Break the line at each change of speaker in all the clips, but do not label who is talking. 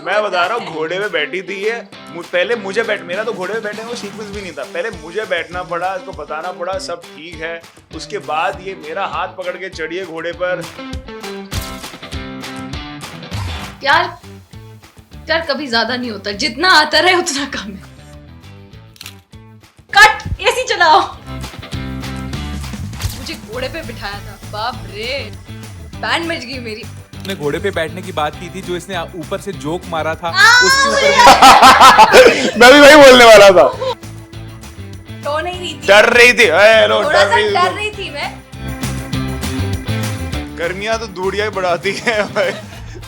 मैं बता रहा हूँ घोड़े पे बैठी थी ये पहले मुझे मेरा तो घोड़े पे बैठने का सीक्वेंस भी नहीं था। पहले मुझे बैठना पड़ा, इसको बताना पड़ा सब ठीक है, उसके बाद ये मेरा हाथ पकड़ के चढ़िए घोड़े पर।
यार कभी ज्यादा नहीं होता, जितना आता रहे उतना कम है। कट, एसी चलाओ। मुझे घोड़े पे बिठाया था, बाप रे, बैंड बज गई मेरी।
ने घोड़े पे बैठने की बात की थी, जो इसने ऊपर से जोक मारा था उसके ऊपर
मैं भी वही बोलने वाला था।
तो नहीं रही थी,
डर रही थी,
थोड़ा सा डर रही थी मैं।
गर्मियां तो दूरियां बढ़ाती है भाई,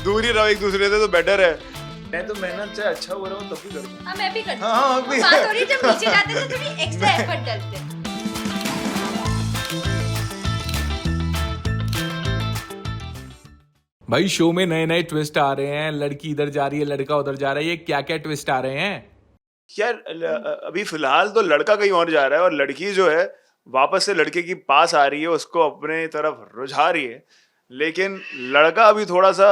दूर ही रहो एक दूसरे से तो बेटर है। मैं तो मेहनत से अच्छा हो रहा हूँ तब भी करूँ।
हाँ मैं भी करती हूँ।
हाँ, भी
बात हो रही है, जब नीचे जाते हैं तो थोड़ी एक्स्ट्रा एफर्ट डालते हैं।
भाई शो में नए नए ट्विस्ट आ रहे हैं, लड़की इधर जा रही है, लड़का उधर जा रहा है, ये क्या क्या ट्विस्ट आ रहे हैं
यार? अभी फिलहाल तो लड़का कहीं और जा रहा है और लड़की जो है वापस से लड़के की पास आ रही है, उसको अपने तरफ रुझा रही है, लेकिन लड़का अभी थोड़ा सा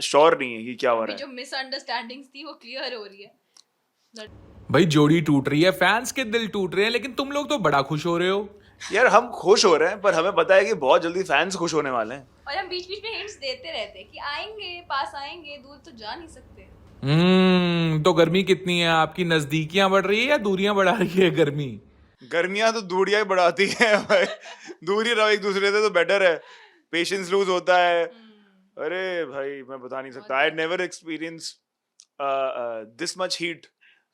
श्योर नहीं है कि क्या हो रहा है।
जो मिसअंडरस्टैंडिंग्स थी वो क्लियर हो रही है।
भाई जोड़ी टूट रही है, फैंस के दिल टूट रहे हैं, लेकिन तुम लोग तो बड़ा खुश हो रहे हो।
यार हम खुश हो रहे हैं, पर हमें पता है कि बहुत जल्दी फैंस खुश होने वाले हैं।
और हम बीच बीच में हिंट्स देते रहते हैं कि आएंगे, पास आएंगे, दूर तो जा नहीं सकते।
तो गर्मी कितनी है आपकी? नजदीकियां बढ़ रही है या दूरियां बढ़ा रही है गर्मी?
गर्मियां तो दूरियां ही बढ़ाती है भाई, दूर ही रहो एक दूसरे से तो बेटर है, पेशेंस लूज होता है। अरे भाई मैं बता नहीं सकता, I never experience this much heat.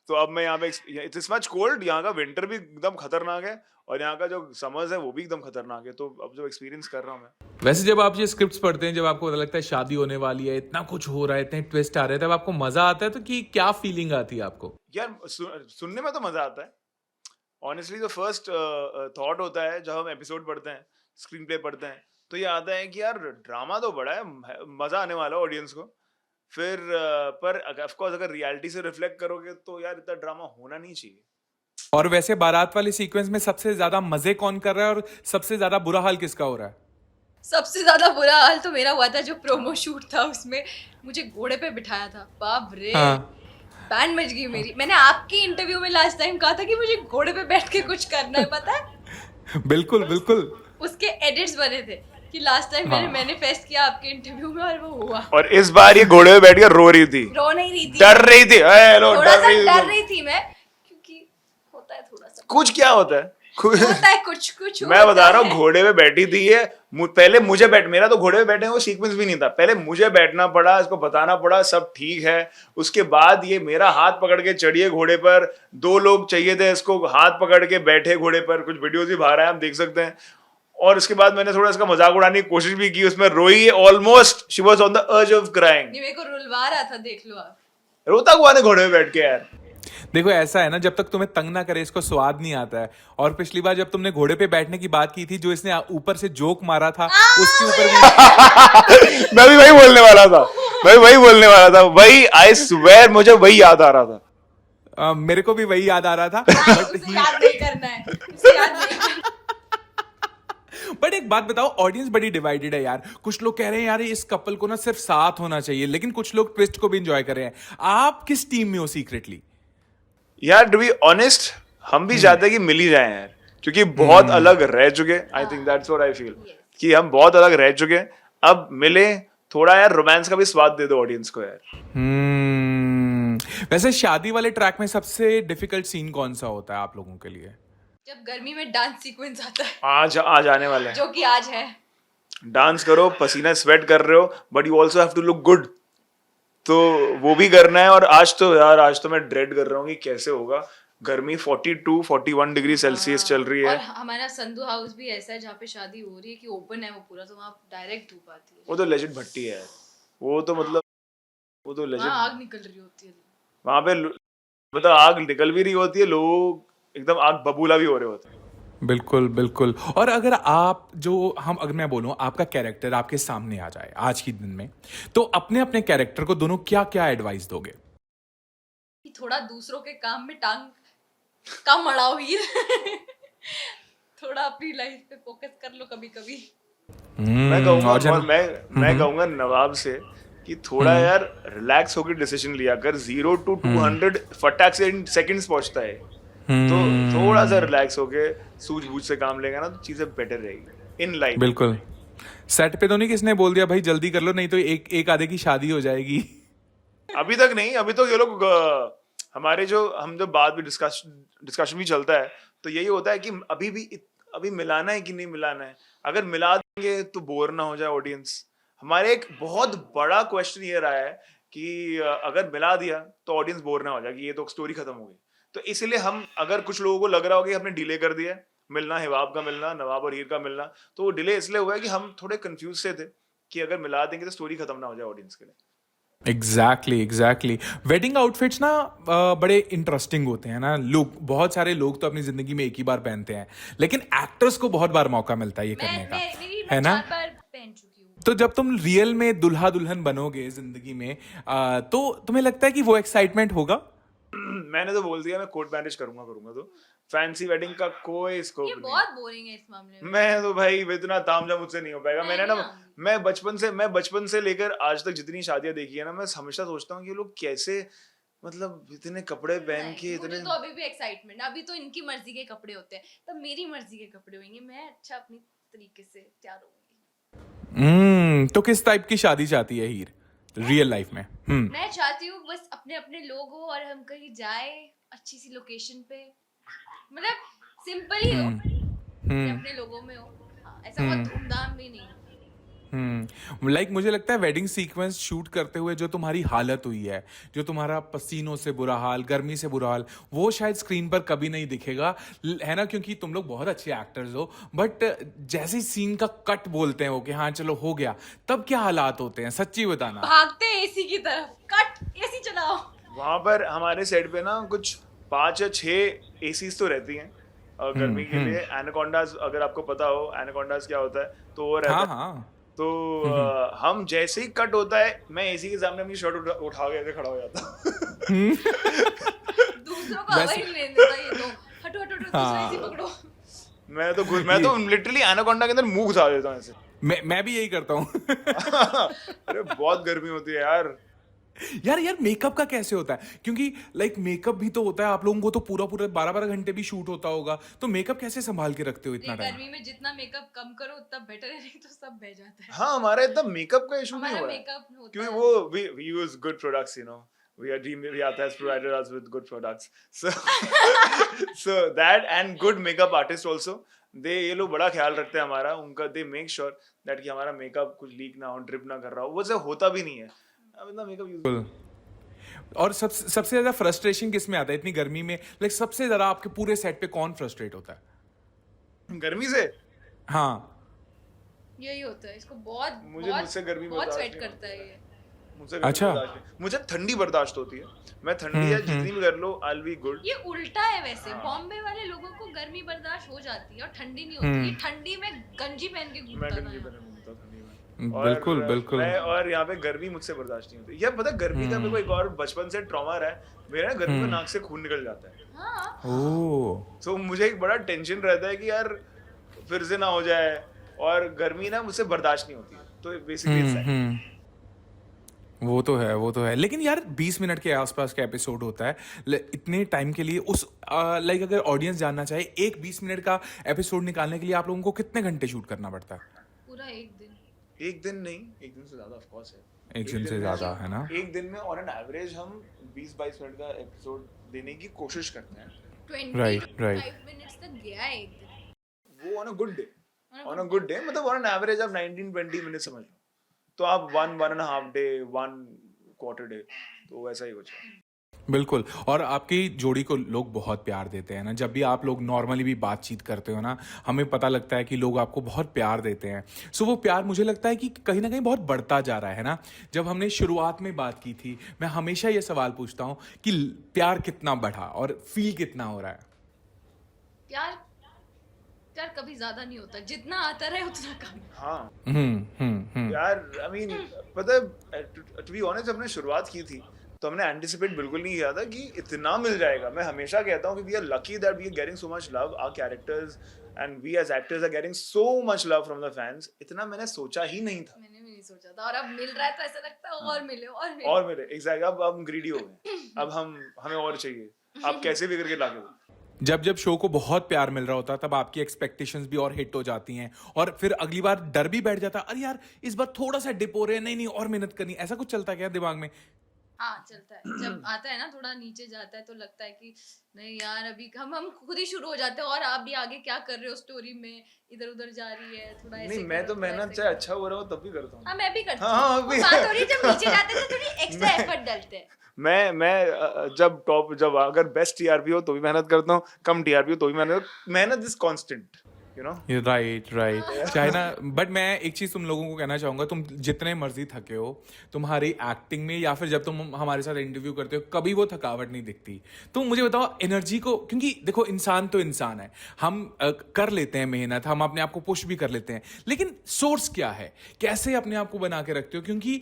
तो अब मैं यहाँ पे दिस मच कोल्ड, यहाँ का विंटर भी एकदम खतरनाक है और यहाँ का जो समर्स है वो भी एकदम खतरनाक है, तो अब जो एक्सपीरियंस कर रहा हूँ मैं।
वैसे जब आप ये स्क्रिप्ट्स पढ़ते हैं, जब आपको पता लगता है शादी होने वाली है, इतना कुछ हो रहा है, इतने ट्विस्ट आ रहे हैं, तब आपको मजा आता है तो कि क्या फीलिंग आती है आपको?
यार सुनने में तो मजा आता है। ऑनेस्टली जो फर्स्ट थॉट होता है जब हम एपिसोड पढ़ते हैं, स्क्रीन प्ले पढ़ते हैं, तो ये आता है कि यार ड्रामा तो बड़ा है, मजा आने वाला है ऑडियंस को। फिर पर ऑफ कोर्स अगर रियलिटी से रिफ्लेक्ट करोगे तो यार इतना ड्रामा होना नहीं चाहिए।
और वैसे बारात वाले सीक्वेंस में सबसे ज्यादा मजे कौन कर रहा है और सबसे ज्यादा बुरा हाल किसका हो रहा है?
सबसे ज्यादा बुरा हाल तो मेरा हुआ था जो प्रोमो शूट था, उसमें मुझे घोड़े पे बिठाया था, बाप रे, बैंड बज गई मेरी। मैंने आपकी इंटरव्यू में लास्ट टाइम कहा था कि मुझे घोड़े पे बैठ के कुछ करना है, पता है?
बिल्कुल बिल्कुल।
उसके एडिट्स बने थे कि लास्ट टाइम मैंने मैनिफेस्ट किया आपके इंटरव्यू में और वो हुआ।
और इस बार ये घोड़े पे बैठ कर रो रही थी,
रो नहीं रही थी,
डर रही थी,
थोड़ा सा डर रही थी मैं, क्योंकि होता है थोड़ा सा,
कुछ क्या होता है
होता है कुछ
मैं बता रहा हूँ घोड़े पे बैठी थी ये पहले मुझे मेरा तो घोड़े पे बैठने का सीक्वेंस भी नहीं था। पहले मुझे बैठना पड़ा, इसको बताना पड़ा सब ठीक है, उसके बाद ये मेरा हाथ पकड़ के चढ़िए घोड़े पर। 2 लोग चाहिए थे इसको हाथ पकड़ के बैठे घोड़े पर, कुछ वीडियोस भी बाहर आए हम देख सकते हैं। और उसके बाद मैंने थोड़ा इसका मजाक उड़ाने की कोशिश भी की, उसमें रोई almost, she was on the urge of crying.
मेरे को रुलवा रहा था, देख लो आप,
रोता हुआ ने घोड़े पे बैठ के। यार
देखो ऐसा है ना, जब तक तुम्हें तंग ना करे इसको स्वाद नहीं आता है। और पिछली बार जब तुमने घोड़े पे बैठने की बात की थी, जो इसने ऊपर से जोक मारा था उसके ऊपर भी
मैं भी वही बोलने वाला था, वही आई स्वेयर मुझे वही याद आ रहा था।
मेरे को भी वही याद आ रहा था।
उसे याद नहीं करना है, उसे याद नहीं करना।
बट एक बात बताओ, ऑडियंस बड़ी डिवाइडेड है यार। कुछ लोग कह रहे हैं यार इस कपल को ना सिर्फ साथ होना चाहिए, लेकिन कुछ लोग ट्विस्ट को भी एंजॉय कर रहे हैं। आप किस टीम में हो सीक्रेटली?
यार टू बी ऑनेस्ट हम भी चाहते हैं कि मिल ही जाए यार, क्योंकि बहुत अलग रह चुके। I think that's what I feel, कि हम बहुत अलग रह चुके, अब मिले थोड़ा यार रोमांस का भी स्वाद दे दो ऑडियंस को यार।
वैसे शादी वाले ट्रैक में सबसे डिफिकल्ट सीन कौन सा होता है आप लोगों के लिए?
जब गर्मी में डांस सीक्वेंस आता है,
आज आने वाला है,
जो कि आज है।
डांस करो, पसीना स्वेट कर रहे हो, but you also have to look good, तो वो भी करना है। और आज तो मैं ड्रेड कर रहा हूँ कि कैसे होगा। गर्मी 42-41 डिग्री सेल्सियस चल रही है।
और हमारा संधू हाउस भी ऐसा है जहाँ पे शादी हो रही है कि ओपन है वो पूरा, तो वहाँ डायरेक्ट धूप आती है।
वो तो लेजेंड भट्टी है यार, वो तो मतलब वो तो लेजेंड,
आग निकल रही होती है
वहां पे, मतलब आग निकल भी रही होती है, लोग एकदम आग बबूला भी हो रहे होते हैं।
बिल्कुल बिल्कुल। और अगर आप अगर मैं बोलूं आपका कैरेक्टर आपके सामने आ जाए आज के दिन में, तो अपने अपने कैरेक्टर को दोनों क्या क्या एडवाइस दोगे?
कि थोड़ा दूसरों के काम में टांग कम अड़ाओ हीर। थोड़ा अपनी लाइफ पे फोकस कर लो कभी कभी।
मैं कहूंगा नवाब से कि थोड़ा यार रिलैक्स होकर डिसीजन लिया कर, 0 to 200 फटाक से इन सेकंड्स पहुंचता है, तो थोड़ा सा रिलैक्स होके सूझबूझ से काम लेगा ना तो चीजें बेटर रहेगी इन लाइफ।
बिल्कुल। सेट पे तो नहीं किसने बोल दिया भाई जल्दी कर लो नहीं तो एक एक आधे की शादी हो जाएगी?
अभी तक नहीं, अभी तो ये लोग हमारे जो हम जब बाद में डिस्कशन भी चलता है तो यही होता है कि अभी मिलाना है कि नहीं मिलाना है। अगर मिला देंगे तो बोर ना हो जाए ऑडियंस। हमारे एक बहुत बड़ा क्वेश्चन ये रहा है कि अगर मिला दिया तो ऑडियंस बोर ना हो जाए कि ये तो स्टोरी खत्म हो गई। तो इसलिए हम, अगर कुछ लोगों को लग रहा हो कि हमने डिले कर दिया मिलना, हिबाब का मिलना, नवाब और हीर का मिलना, तो वो डिले इसलिए हुआ है कि हम थोड़े कंफ्यूज से थे कि अगर मिला देंगे तो स्टोरी खत्म ना हो जाए ऑडियंस के लिए।
एग्जैक्टली। वेडिंग आउटफिट्स ना बड़े इंटरेस्टिंग होते हैं ना। लोग, बहुत सारे लोग तो अपनी जिंदगी में एक ही बार पहनते हैं, लेकिन एक्टर्स को बहुत बार मौका मिलता है ये करने का, है ना?
4 बार पहन चुकी हूँ।
तो जब तुम रियल में दुल्हा दुल्हन बनोगे जिंदगी में, तो तुम्हें लगता है कि वो एक्साइटमेंट होगा?
मैंने तो बोल दिया मैं कोर्ट मैरिज करूंगा तो फैंसी वेडिंग का कोई स्कोप
ये
नहीं।
बहुत बोरिंग है इस मामले में।
मैं तो भाई इतना तामझाम मुझसे नहीं हो पाएगा। मैंने ना,
नहीं।
मैं बचपन से लेकर आज तक जितनी शादियां देखी है ना, मैं हमेशा सोचता हूँ कि ये लोग कैसे, मतलब इतने कपड़े पहन के
मुझे
इतने।
तो अभी भी एक्साइटमेंट, अभी तो इनकी मर्जी के कपड़े होते हैं, तब मेरी मर्जी के कपड़े होंगे, मैं अच्छा अपनी तरीके से तैयार होंगी।
तो किस टाइप की शादी चाहती है हीर रियल लाइफ में?
मैं चाहती हूँ बस अपने अपने लोग हो और हम कहीं जाए अच्छी सी लोकेशन पे, मतलब सिंपल ही हो, अपने लोगों में हो। हाँ, ऐसा बहुत धूमधाम भी नहीं।
लाइक मुझे लगता है वेडिंग सीक्वेंस शूट करते हुए जो तुम्हारी हालत हुई है, जो तुम्हारा पसीनों से बुरा हाल, गर्मी से बुरा हाल, वो शायद स्क्रीन पर कभी नहीं दिखेगा, है ना? क्योंकि तुम लोग बहुत अच्छे एक्टर्स हो, बट जैसे ही सीन का कट बोलते हैं वो कि हाँ चलो हो गया, तब क्या हालात होते हैं, सच्ची बताना।
भागते एसी की तरफ, कट एसी चलाओ।
वहां पर हमारे सेट पे ना कुछ 5 या 6 एसीज तो रहती हैं गर्मी के लिए। एनाकोंडास, अगर आपको पता हो एनाकोंडास क्या होता है, तो वो रहता
हाँ
है।
हाँ।
तो हम जैसे ही कट होता है, मैं एसी के सामने अपनी शर्ट उठा के ऐसे खड़ा हो जाता हूँ।
दूसरों को हवा ही नहीं लेने देता ये तो। हटो हटो हटो, दूसरा एसी पकड़ो।
मैं तो लिटरली एनाकोंडा के अंदर मुंह घुसा देता हूँ ऐसे।
मैं भी यही करता हूँ।
अरे बहुत गर्मी होती है यार।
यार मेकअप का कैसे होता है? क्योंकि लाइक मेकअप भी तो होता है, आप लोगों को तो पूरा 12-12 घंटे भी शूट होता होगा, तो मेकअप कैसे संभाल के रखते हो इतना टाइम?
गर्मी में जितना मेकअप कम करो उतना बेटर है, नहीं तो सब बह जाता है।
हाँ, हमारा इतना मेकअप का इशू नहीं
हमारा
हुआ है,
मेकअप होता
क्योंकि
है।
वो we use good products, you know. Riyata has provided us with good products. So that and good makeup artists also. ये लोग बड़ा ख्याल रखते हैं हमारा, उनका they make sure that कि हमारा मेकअप कुछ लीक ना हो, ड्रिप ना कर रहा हो, वो सब होता भी नहीं है। अब इतना मेकअप यूज।
और सबसे ज्यादा फ्रस्ट्रेशन किस में आता है इतनी गर्मी में? लाइक सबसे ज्यादा आपके पूरे सेट पे कौन फ्रस्ट्रेट होता है
गर्मी से?
हाँ।
यही होता है, इसको बहुत
मुझसे गर्मी
बहुत
बर्दाश्त
स्वेट
नहीं
करता है ये।
मुझसे गर्मी
अच्छा।
बर्दाश्त नहीं। मुझे ठंडी बर्दाश्त होती है, मैं ठंडी है जितनी भी कर लो आई विल बी गुड।
ये उल्टा है वैसे, बॉम्बे वाले लोगों को गर्मी बर्दाश्त हो जाती है और ठंडी नहीं होती। ये ठंडी में गंजी पहन के
मैं
घूमता
गंजी
था।
पहने घूमता ठंडी में। और
बिल्कुल।
मैं, और यहाँ पे गर्मी मुझसे बर्दाश्त नहीं होती। यार पता है गर्मी का मेरे को एक और बचपन से ट्रॉमा रहा है, मेरा ना गर्मी में नाक से खून निकल जाता है।
हाँ,
ओह।
तो मुझे एक बड़ा टेंशन रहता है कि यार फिर से ना हो जाए, और गर्मी ना मुझसे बर्दाश्त नहीं होती है, तो बेसिकली
वो तो है। लेकिन यार 20 मिनट के आसपास का एपिसोड होता है, इतने टाइम के लिए उस लाइक अगर ऑडियंस जानना चाहे, एक 20 मिनट का एपिसोड निकालने के लिए आप लोगों को कितने घंटे शूट करना पड़ता है?
पूरा एक दिन।
एक दिन नहीं, एक दिन से ज्यादा ऑफ कोर्स है।
एक दिन से ज्यादा है ना?
एक दिन में ऑन एन एवरेज हम 20-22 मिनट का एपिसोड देने की कोशिश करते हैं।
25 मिनट्स तक गया है एक दिन।
वो ऑन अ गुड डे, मतलब ऑन एन एवरेज आप 19-20 मिनट समझ लो, तो आप 1.5 डे, 1/4 डे, तो वैसा ही हो जाए।
बिल्कुल। और आपकी जोड़ी को लोग बहुत प्यार देते हैं ना, जब भी आप लोग नॉर्मली भी बातचीत करते हो ना, हमें पता लगता है कि लोग आपको बहुत प्यार देते हैं। सो वो प्यार मुझे लगता है कि कहीं ना कहीं बहुत बढ़ता जा रहा है ना। जब हमने शुरुआत में बात की थी, मैं हमेशा ये सवाल पूछता हूँ कि प्यार कितना बढ़ा और फील कितना हो रहा है?
प्यार कभी ज्यादा नहीं होता, जितना आता रहे उतना कम।
हाँ यार, आई मीन पता है, टू बी ऑनेस्ट, हमने शुरुआत की थी तो हमने एंटिसिपेट बिल्कुल नहीं किया था कि इतना मिल जाएगा. मैं हमेशा कहता हूँ कि we are lucky that we are getting so much love, our characters and we as actors are getting so much love from the fans. इतना मैंने सोचा ही नहीं था.
मैंने भी नहीं सोचा था, और अब मिल रहा है तो ऐसा लगता है और मिले और मिले.
और मेरे एग्जैक्ट अब हम ग्रीडी हो गए. अब हमें और चाहिए. आप कैसे भी करके लाके दो.
जब जब शो को बहुत प्यार मिल रहा होता है तब आपकी एक्सपेक्टेशंस भी और हिट हो जाती हैं और फिर अगली बार डर भी बैठ जाता है, अरे यार इस बार थोड़ा सा डिप हो रहे हैं, नहीं नहीं और मेहनत करनी, ऐसा कुछ चलता है क्या दिमाग में?
हाँ चलता है. जब आता है ना थोड़ा नीचे जाता है तो लगता है कि नहीं यार अभी हम खुद ही शुरू हो जाते हैं, और आप भी आगे क्या कर रहे हो स्टोरी में, इधर उधर जा रही है थोड़ा ऐसे
नहीं मैं
करो,
तो
थोड़ा
मेहनत
ऐसे
चाहे
करो.
अच्छा हो रहा हो तब भी करता हूँ.
हाँ मैं भी करती
हाँ,
हूँ.
अभी-
वो बात हो रही है जब नीचे जाते हैं तो थोड़ी एक्स्ट्रा एफर्ट डालते हैं.
मैं जब अगर बेस्ट टीआरपी हो तो भी मेहनत करता हूँ, कम टीआरपी हो तो भी मेहनत is constant, you know.
Right चाहे ना, बट मैं एक चीज तुम लोगों को कहना चाहूंगा, तुम जितने मर्जी थके हो, तुम्हारी एक्टिंग में या फिर जब तुम हमारे साथ इंटरव्यू करते हो कभी वो थकावट नहीं दिखती. तो मुझे बताओ एनर्जी को, क्योंकि देखो इंसान तो इंसान है, हम कर लेते हैं मेहनत, हम अपने आप को पुश भी कर लेते हैं, लेकिन सोर्स क्या है, कैसे अपने आप को बना के रखते हो? क्योंकि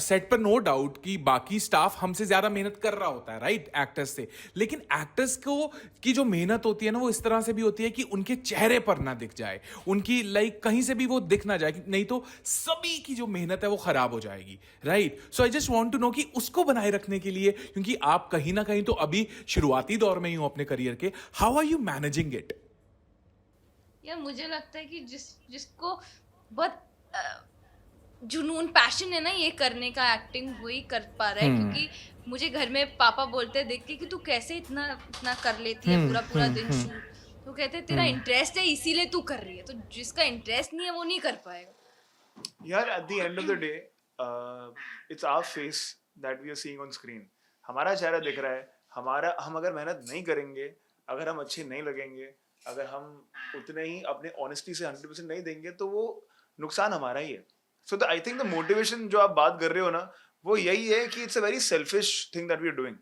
सेट पर नो डाउट कि बाकी स्टाफ हमसे ज्यादा मेहनत कर रहा होता है, राइट, एक्टर्स से, लेकिन एक्टर्स को की जो मेहनत होती है ना वो इस तरह से भी होती है कि उनके चेहरे पर ना दिख जाए, उनकी कहीं से भी वो दिख ना जाए, नहीं तो सभी की जो मेहनत है वो खराब हो जाएगी, right. So I just want to know कि उसको बनाए रखने के लिए, क्योंकि आप कहीं ना कहीं तो अभी शुरुआती दौर में ही हो अपने करियर के, how are you managing it?
यार मुझे लगता है कि जिसको बहुत जुनून पैशन है ना ये करने का, एक्टिंग वही कर पा रहा है. क्योंकि मुझे घर में पापा बोलते हैं देख के कि तू कैसे इतना इतना कर लेती है पूरा पूरा दिन शूट. तो कहते हैं तेरा इंटरेस्ट है इसीलिए तू कर रही है. तो जिसका इंटरेस्ट नहीं है वो नहीं कर पाएगा.
यार at the end of the day it's our face that we are seeing on screen. हमारा चेहरा दिख रहा है. हम अगर मेहनत नहीं करेंगे, अगर हम अच्छे नहीं लगेंगे, अगर हम उतने ही अपने ऑनेस्टी से 100% नहीं देंगे तो वो नुकसान हमारा ही है. सो आई थिंक द मोटिवेशन जो आप बात कर रहे हो ना वो यही है कि it's a very selfish thing that we are doing,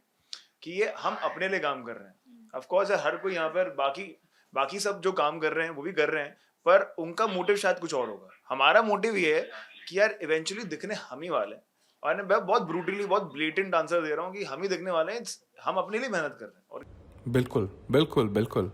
कि ये हम अपने लिए काम कर रहे हैं. ऑफ कोर्स हर कोई यहाँ पर बाकी सब जो काम कर रहे हैं वो भी कर रहे हैं, पर उनका मोटिव शायद कुछ और होगा. हमारा मोटिव ये है कि यार इवेंचुअली दिखने हम ही वाले हैं. और मैं बहुत ब्रूटली बहुत ब्लेटेंट आंसर दे रहा हूँ कि हम ही दिखने वाले हैं. हम अपने लिए मेहनत कर रहे हैं. और
बिल्कुल बिल्कुल बिल्कुल.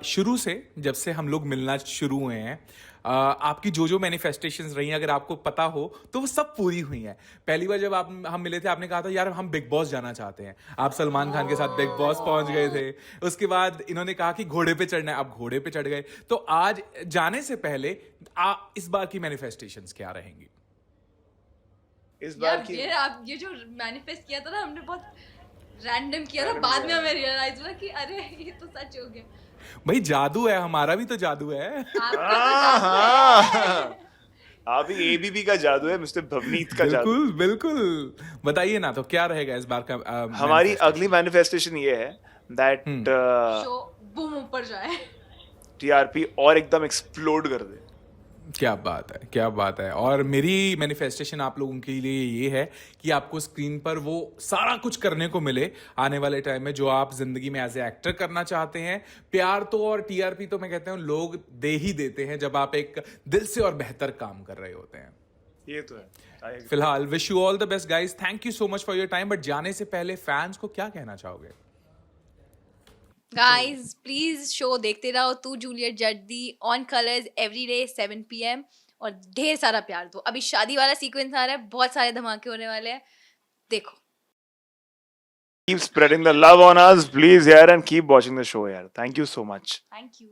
शुरू से जब से हम लोग मिलना शुरू हुए हैं, आपकी जो जो मैनिफेस्टेशंस रही हैं अगर आपको पता हो तो वो सब पूरी हुई हैं. पहली बार जब हम मिले थे आपने कहा था यार हम बिग बॉस जाना चाहते हैं, आप सलमान खान के साथ बिग बॉस पहुंच गए थे. उसके बाद इन्होंने कहा कि घोड़े पे चढ़ना है, आप घोड़े पे चढ़ गए. तो आज जाने से पहले इस बार की मैनिफेस्टेशंस क्या रहेंगी?
इस बार
यार
की
ये जो मैनिफेस्ट किया था ना हमने बहुत रैंडम किया था. बाद में हमें रियलाइज हुआ कि अरे ये तो सच हो गया.
भाई जादू है, हमारा भी तो जादू है.
आपका तो जादू है.
आप ही एबीपी का जादू है, मिस्टर भवनीत का जादू.
बिल्कुल बिल्कुल. बताइए ना तो क्या रहेगा इस बार का
हमारी अगली मैनिफेस्टेशन ये है दैट
शो बूम ऊपर जाए,
टीआरपी और एकदम एक्सप्लोड कर दे.
क्या बात है, क्या बात है. और मेरी मैनिफेस्टेशन आप लोगों के लिए ये है कि आपको स्क्रीन पर वो सारा कुछ करने को मिले आने वाले टाइम में जो आप जिंदगी में एज ए एक्टर करना चाहते हैं. प्यार तो और टीआरपी तो मैं कहता हूँ लोग दे ही देते हैं जब आप एक दिल से और बेहतर काम कर रहे होते हैं.
ये तो है.
फिलहाल wish you all the best guys. Thank you so much for your time. But जाने से पहले फैंस को क्या कहना चाहोगे?
गाइस प्लीज शो देखते रहो तू जूलियट जड्डी on Colors every day 7 PM और ढेर सारा प्यार दो. अभी शादी वाला सीक्वेंस आ रहा है, बहुत सारे धमाके होने वाले हैं, देखो.
Keep spreading the love on us, please, yaar, and keep watching the show, yaar. Thank you so much.
Thank you.